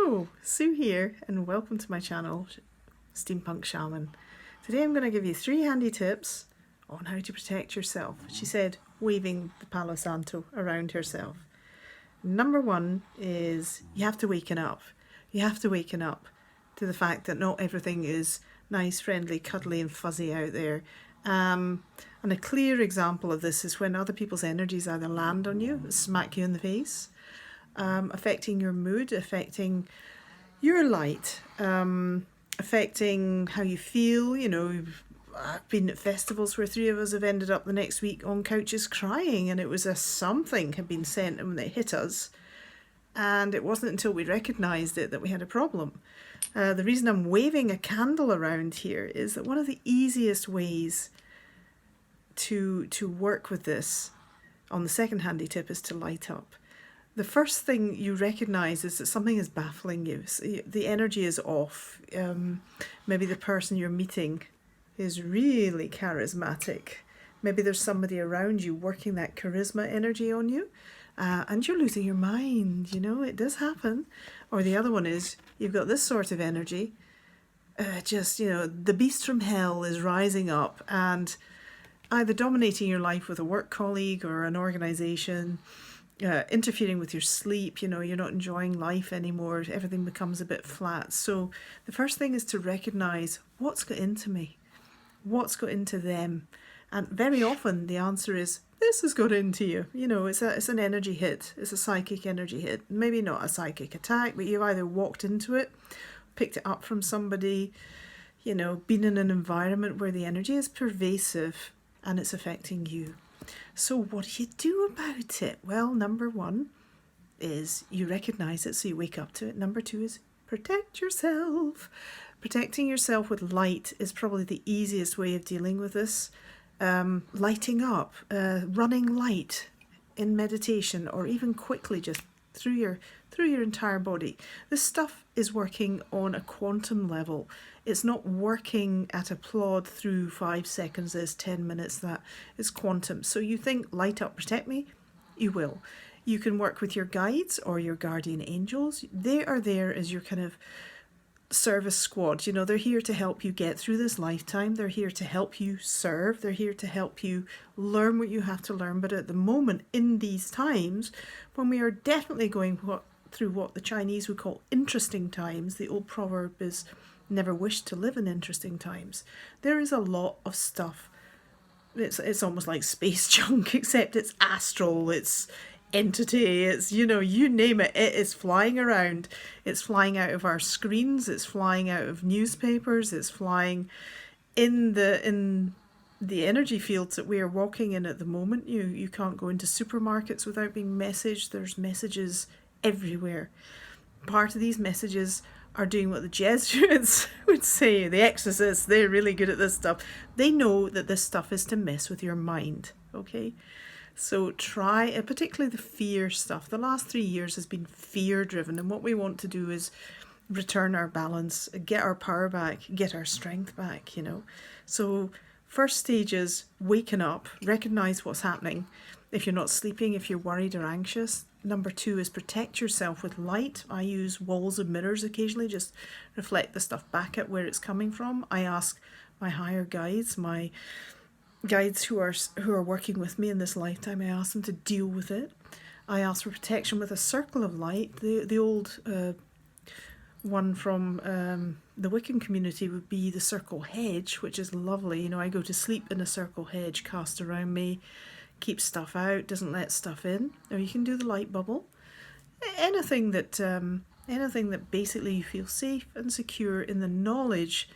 Hello, Sue here, and welcome to my channel, Steampunk Shaman. Today I'm going to give you 3 handy tips on how to protect yourself. She said, waving the Palo Santo around herself. Number 1 is you have to waken up. You have to waken up to the fact that not everything is nice, friendly, cuddly and fuzzy out there. And a clear example of this is when other people's energies either land on you, smack you in the face, affecting your mood, affecting your light, affecting how you feel. You know, I've been at festivals where 3 of us have ended up the next week on couches crying, and it was as something had been sent and it hit us, and it wasn't until we recognised it that we had a problem. The reason I'm waving a candle around here is that one of the easiest ways to work with this on the second handy tip is to light up. The first thing you recognise is that something is baffling you. So the energy is off. Maybe the person you're meeting is really charismatic. Maybe there's somebody around you working that charisma energy on you, and you're losing your mind. You know, it does happen. Or the other one is you've got this sort of energy. The beast from hell is rising up and either dominating your life with a work colleague or an organisation, interfering with your sleep. You know, you're not enjoying life anymore. Everything becomes a bit flat. So the first thing is to recognise what's got into me, what's got into them. And very often the answer is, this has got into you. You know, it's an energy hit. It's a psychic energy hit. Maybe not a psychic attack, but you've either walked into it, picked it up from somebody, you know, been in an environment where the energy is pervasive and it's affecting you. So what do you do about it? Well, number 1 is you recognise it, so you wake up to it. Number 2 is protect yourself. Protecting yourself with light is probably the easiest way of dealing with this. Lighting up, running light in meditation, or even quickly just through your entire body. This stuff is working on a quantum level. It's not working at a plod through 5 seconds, this 10 minutes, that is quantum. So you think light up, protect me? You will. You can work with your guides or your guardian angels. They are there as your kind of service squad. You know, they're here to help you get through this lifetime. They're here to help you serve. They're here to help you learn what you have to learn. But at the moment, in these times, when we are definitely going through what the Chinese would call interesting times, the old proverb is never wish to live in interesting times. There is a lot of stuff. It's almost like space junk, except it's astral, it's entity, it's, you know, you name it, it is flying around. It's flying out of our screens, it's flying out of newspapers, it's flying in the energy fields that we are walking in at the moment. You can't go into supermarkets without being messaged. There's messages everywhere. Part of these messages are doing what the Jesuits would say, the exorcists. They're really good at this stuff. They know that this stuff is to mess with your mind, okay? So try, particularly the fear stuff. The last 3 years has been fear driven, and what we want to do is return our balance, get our power back, get our strength back, you know. So first stage is waking up, recognize what's happening. If you're not sleeping, if you're worried or anxious. Number 2 is protect yourself with light. I use walls and mirrors occasionally, just reflect the stuff back at where it's coming from. I ask my higher guides, my guides who are working with me in this lifetime, I ask them to deal with it. I ask for protection with a circle of light. The old one from the Wiccan community would be the circle hedge, which is lovely. You know, I go to sleep in a circle hedge cast around me, keeps stuff out, doesn't let stuff in. Or you can do the light bubble. Anything that basically you feel safe and secure in the knowledge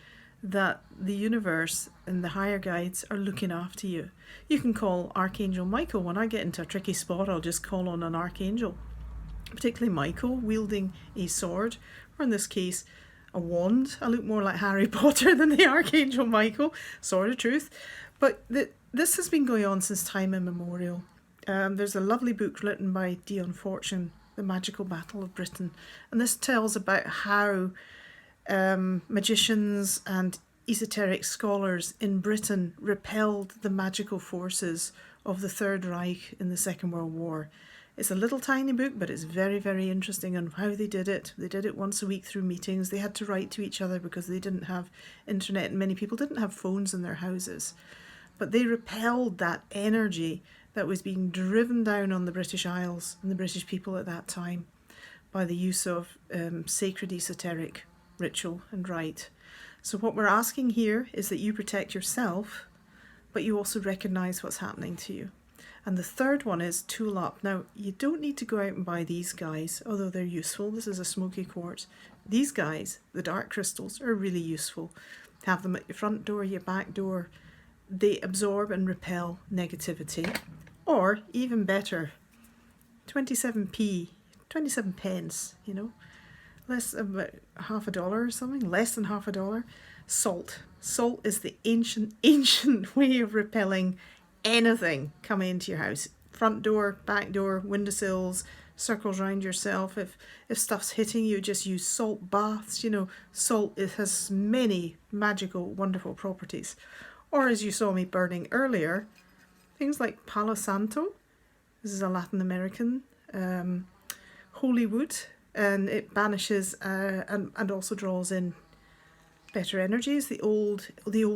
that the universe and the higher guides are looking after you. You can call Archangel Michael. When I get into a tricky spot, I'll just call on an archangel, particularly Michael, wielding a sword, or in this case, a wand. I look more like Harry Potter than the Archangel Michael, sword of truth. But this has been going on since time immemorial. There's a lovely book written by Dion Fortune, The Magical Battle of Britain, and this tells about how magicians and esoteric scholars in Britain repelled the magical forces of the Third Reich in the Second World War. It's a little tiny book, but it's very, very interesting on how they did it. They did it once a week through meetings. They had to write to each other because they didn't have internet, and many people didn't have phones in their houses. But they repelled that energy that was being driven down on the British Isles and the British people at that time by the use of sacred esoteric ritual and rite. So what we're asking here is that you protect yourself, but you also recognise what's happening to you. And the third one is tool up. Now, you don't need to go out and buy these guys, although they're useful. This is a smoky quartz. These guys, the dark crystals, are really useful. Have them at your front door, your back door. They absorb and repel negativity. Or, even better, 27p, 27 pence, you know, less about half a dollar or something, less than half a dollar. Salt. Salt is the ancient way of repelling anything coming into your house. Front door, back door, windowsills, circles around yourself. If stuff's hitting you, just use salt baths. You know, salt, it has many magical, wonderful properties. Or as you saw me burning earlier, things like Palo Santo. This is a Latin American holy wood, and it banishes and also draws in better energies. The old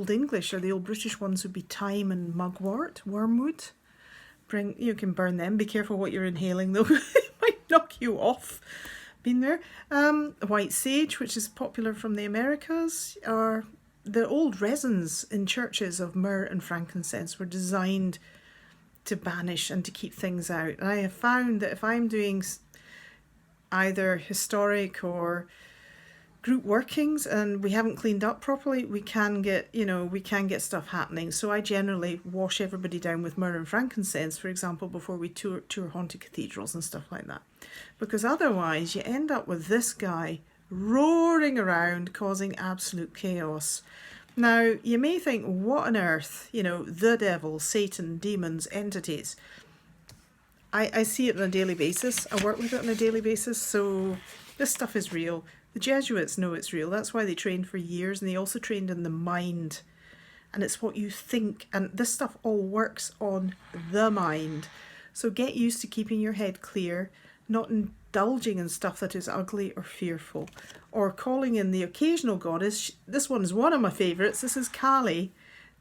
English or the old British ones would be thyme and mugwort, wormwood. You can burn them. Be careful what you're inhaling though; it might knock you off. Been there. White sage, which is popular from the Americas, or the old resins in churches of myrrh and frankincense were designed to banish and to keep things out. And I have found that if I'm doing either historic or group workings and we haven't cleaned up properly, we can get stuff happening. So I generally wash everybody down with myrrh and frankincense, for example, before we tour haunted cathedrals and stuff like that. Because otherwise you end up with this guy roaring around, causing absolute chaos. Now, you may think, what on earth, the devil, Satan, demons, entities. I see it on a daily basis. I work with it on a daily basis, so this stuff is real. The Jesuits know it's real. That's why they trained for years, and they also trained in the mind. And it's what you think, and this stuff all works on the mind. So get used to keeping your head clear, not indulging in stuff that is ugly or fearful, or calling in the occasional goddess. This one is one of my favourites. This is Kali,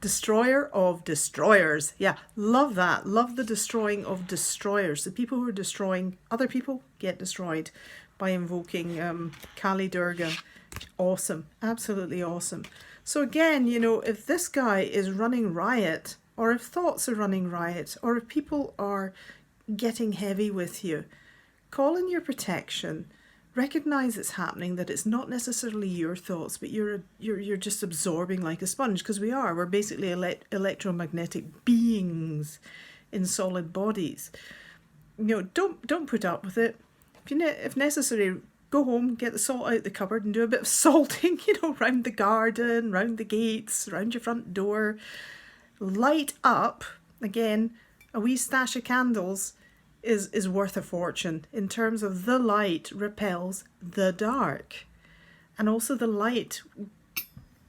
destroyer of destroyers. Yeah, love that. Love the destroying of destroyers. The people who are destroying other people get destroyed by invoking Kali Durga. Awesome. Absolutely awesome. So again, if this guy is running riot, or if thoughts are running riot, or if people are getting heavy with you, call in your protection. Recognize it's happening, that it's not necessarily your thoughts, but you're just absorbing like a sponge, because we're basically electromagnetic beings in solid bodies. Don't put up with it. If necessary, go home, get the salt out the cupboard and do a bit of salting, round the garden, round the gates, round your front door. Light up, again, a wee stash of candles is worth a fortune in terms of the light repels the dark. And also the light,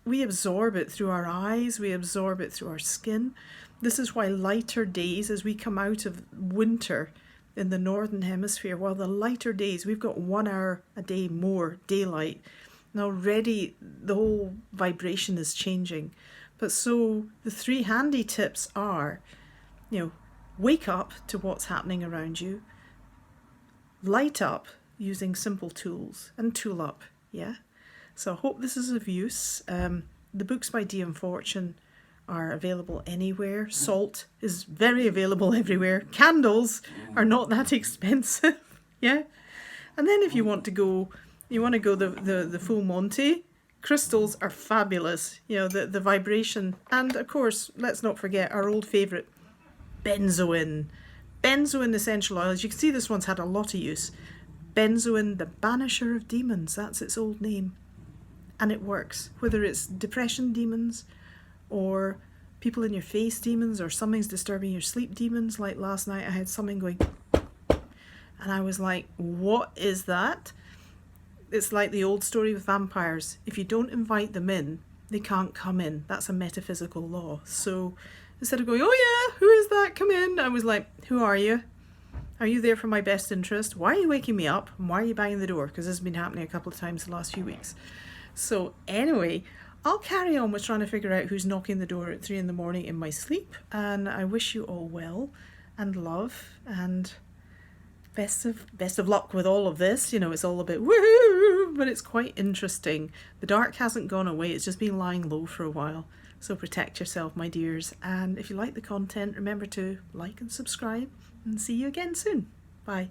we absorb it through our eyes, we absorb it through our skin. This is why lighter days, as we come out of winter in the northern hemisphere, while the lighter days, we've got 1 hour a day more daylight. And already the whole vibration is changing. But so the 3 handy tips are, wake up to what's happening around you, light up using simple tools, and tool up, yeah? So I hope this is of use. The books by D.M. Fortune are available anywhere. Salt is very available everywhere. Candles are not that expensive, yeah? And then if you want to go the full Monty, crystals are fabulous, the vibration. And of course, let's not forget our old favourite, benzoin. Benzoin essential oils. You can see this one's had a lot of use. Benzoin, the banisher of demons, that's its old name. And it works, whether it's depression demons or people in your face demons, or something's disturbing your sleep demons. Like last night I had something going and I was like, what is that? It's like the old story with vampires. If you don't invite them in, they can't come in. That's a metaphysical law. So instead of going, oh yeah, who is that? Come in. I was like, who are you? Are you there for my best interest? Why are you waking me up? And why are you banging the door? Because this has been happening a couple of times the last few weeks. So anyway, I'll carry on with trying to figure out who's knocking the door at 3 in the morning in my sleep. And I wish you all well and love and best of luck with all of this. You know, it's all a bit woohoo, but it's quite interesting. The dark hasn't gone away. It's just been lying low for a while. So protect yourself, my dears. And if you like the content, remember to like and subscribe, and see you again soon. Bye.